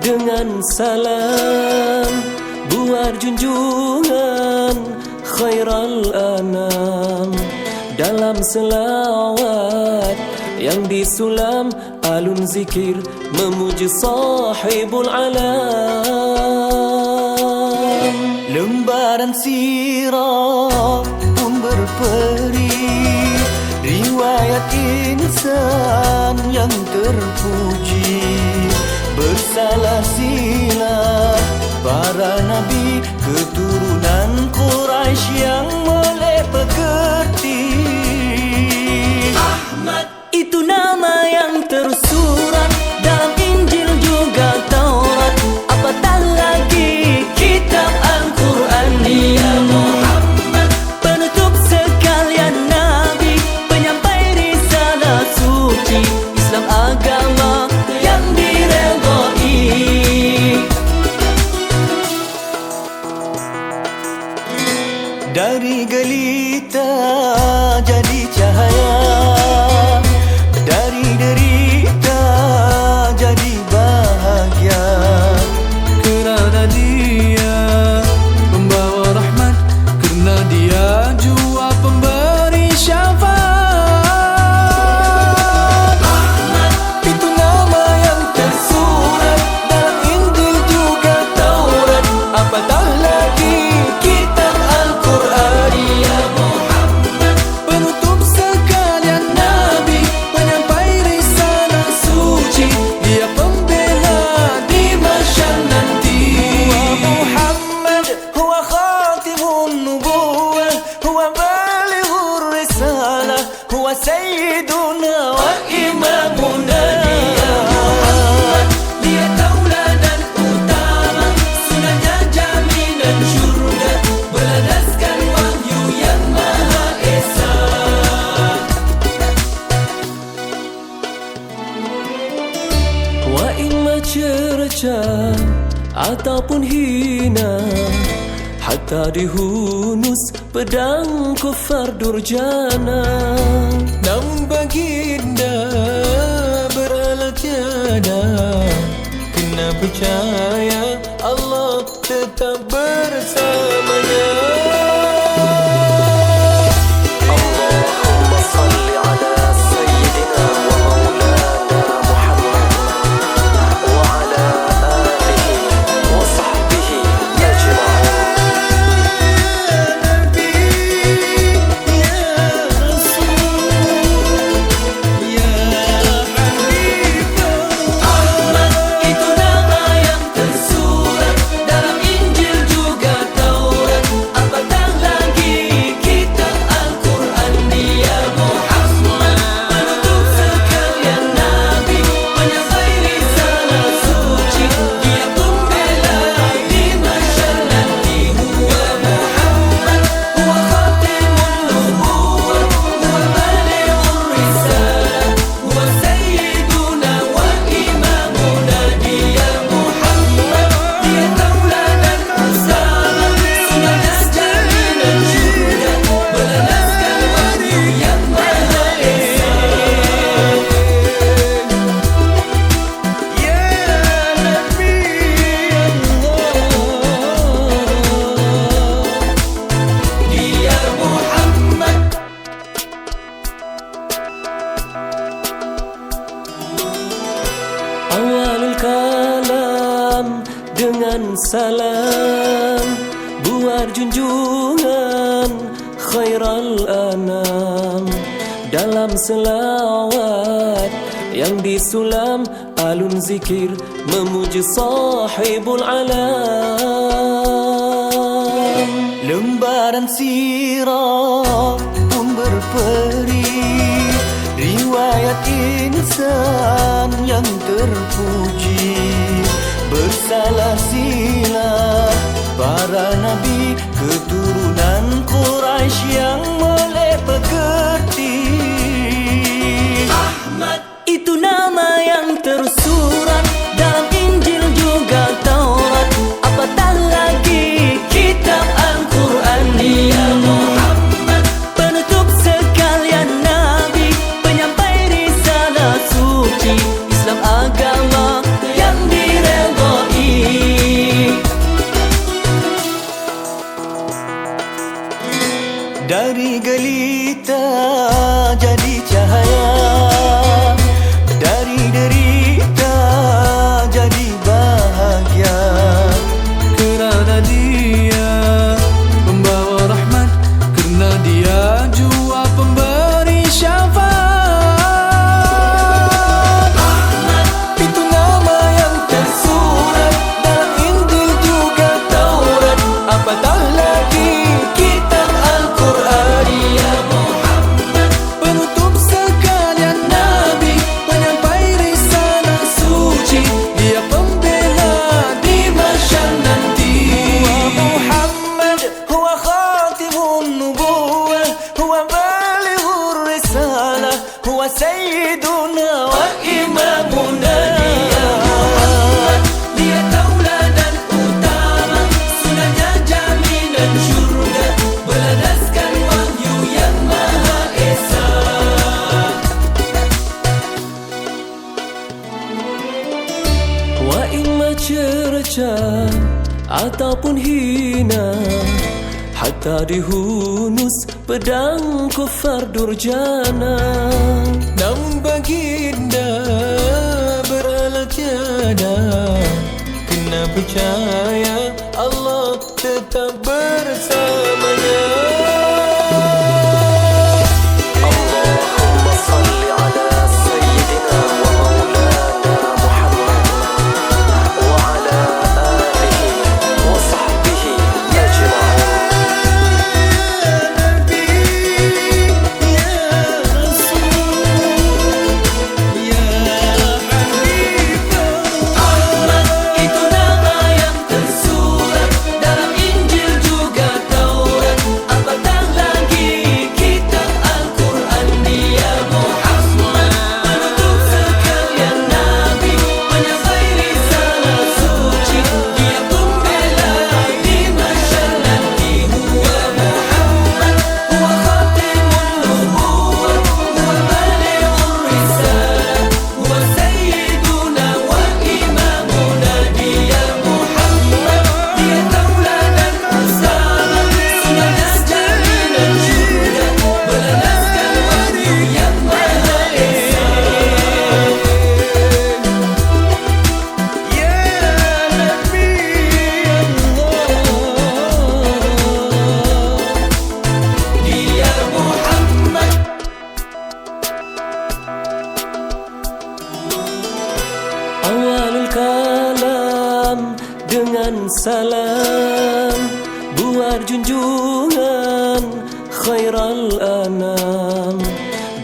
dengan salam buat junjungan khairal anam. Dalam selawat yang disulam alun zikir memuji sahibul alam. Lembaran sirah pun berperi, riwayat insan yang terpuji. Bersalah silah para nabi, keturunan Quraisy yang molek pekerti. Ahmad itu nama yang tersurat dalam Injil juga Taurat, apatah lagi kitab Al-Quran. Ya Muhammad, penutup sekalian nabi, penyampai risalah suci Islam, agama yang diredai. Dari gelita jadi cahaya, dari derita jadi bahagia. Kerana dia membawa rahmat, kerana dia jua pemberi syafaat. Itu nama yang tersurat dalam Injil juga Taurat, apatah lagi kitab Al-Quran. Ya Muhammad, Penutup sekalian nabi, penyampai risalah suci, dia pembela di mahsyar nanti. Muhammad huwa khatimun nubuwah, huwa balighur risalah, huwa sayyiduna wa imamuna. dia tauladan utama, sunahnya jaminan syurga, berlandaskan wahyu yang maha esa. Wa imma cerca ataupun hina, hatta dihunus pedang kufar durjana. Namun baginda beralah tiada, kena percaya Allah tetap bersamanya. Allahumma salli ala sayyidina wa maulana Muhammad wa ala alihi wa sahbihi ajma'in. Ya Rasul, ya Ahmad itu nama yang tersurat dalam Injil juga Taurat, apatah lagi kitab Al-Quran. Dia Muhammad, penutup sekalian nabi, penyampai risalah suci, dia pembela di mahsyar nanti. Huwa Muhammad, huwa khatimun nubuwah, huwa balighur risalah, huwa sayyiduna wa imamuna. Dia Muhammad, dia tauladan utama, sunahnya jaminan syurga, berlandaskan wahyu yang maha esa. Ya Nabi Allah, Dia Muhammad. Awalul kalam dengan salam buat junjungan khairal anam. Dalam selawat yang disulam alun zikir memuji sahibul alam. lembaran sirah pun berperi, riwayat insan yang terpuji. Bersalah silah para nabi, keturunan Quraisy yang molek pekerti. Ahmad itu nama yang tersurat dalam Injil juga Taurat, apatah lagi kitab Al-Quran. Ya Muhammad, penutup sekalian nabi, penyampai risalah suci Islam, agama yang diredai. Dari gelita jadi cahaya, dari derita jadi bahagia. Kerana dia membawa rahmat, kerana dia jua pemberi syafaat. Itu nama yang tersurat dalam Injil juga Taurat, apatah lagi kitab Al-Quran. Ya Muhammad, penutup sekalian Nabi, penyampai risalah suci, dia pembela di mahsyar nanti. Muhammad huwa khatimun nubuwah, huwa balighur risalah, huwa sayyiduna wa imamuna. Dia tauladan utama, sunahnya jaminan syurga, berlandaskan wahyu yang Maha Esa. Wa imma cerca ataupun hina, hatta dihunus pedang kufar durjana. Namun baginda beralat tiada, kena percaya Allah tetap bersamanya. Allahumma salli ala sayyidina wa maulana Muhammad wa ala alihi wa sahbihi ajma'in. Ahmad itu nama yang tersurat dalam Injil juga Taurat, apatah lagi kitab Al-Quran. Dia Muhammad, penutup sekalian Nabi, penyampai risalah suci, dia pembela di mahsyar nanti. Huwa Muhammad, huwa khatimun nubuwah, huwa balighur risalah, huwa sayyiduna wa imamuna. Dia Muhammad, dia tauladan utama, sunahnya jaminan syurga, berlandaskan wahyu yang Maha Esa. Ya Nabi Dia Muhammad. Awalul kalam dengan salam, buat junjungan khairal anam.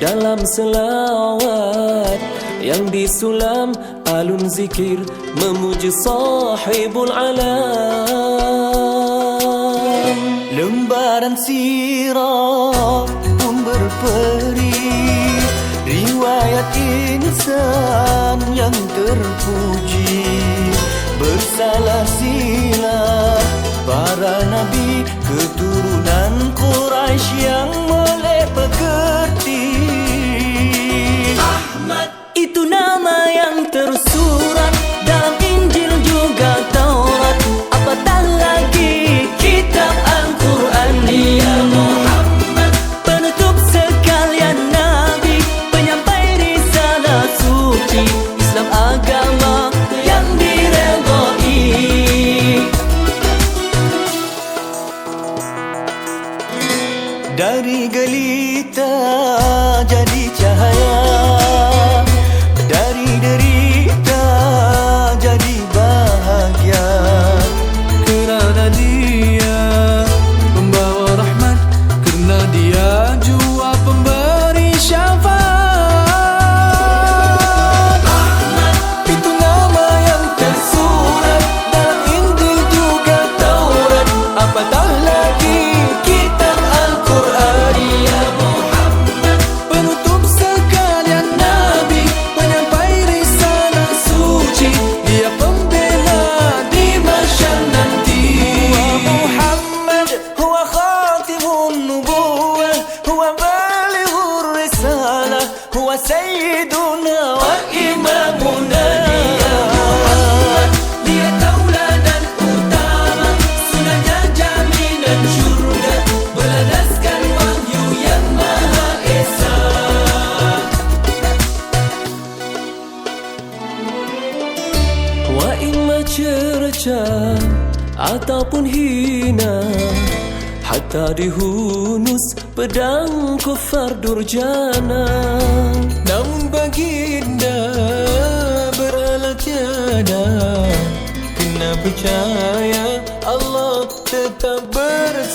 Dalam selawat yang disulam, alun zikir memuji sahibul alam. lembaran sirah pun berperi, riwayat insan yang terpuji, bersalah silap para nabi, keturunan Quraisy yang molek pekerti. Ahmad itu nama yang tersurat dalam Injil juga Taurat, apatah lagi kitab Al-Quran. Ya Muhammad, penutup sekalian Nabi, penyampai risalah suci, Islam agama yang diredai. Dari gelita jadi cahaya, dari derita jadi bahagia. Kerana dia membawa rahmat, kerana dia jua pemberi syafaat. Itu nama yang tersurat dalam Injil juga Taurat, apatah lagi kitab Al-Quran. Ya Muhammad, Penutup sekalian ataupun hina, hatta dihunus pedang kufar durjana. Namun baginda beralah tiada, kena percaya Allah tetap bersama.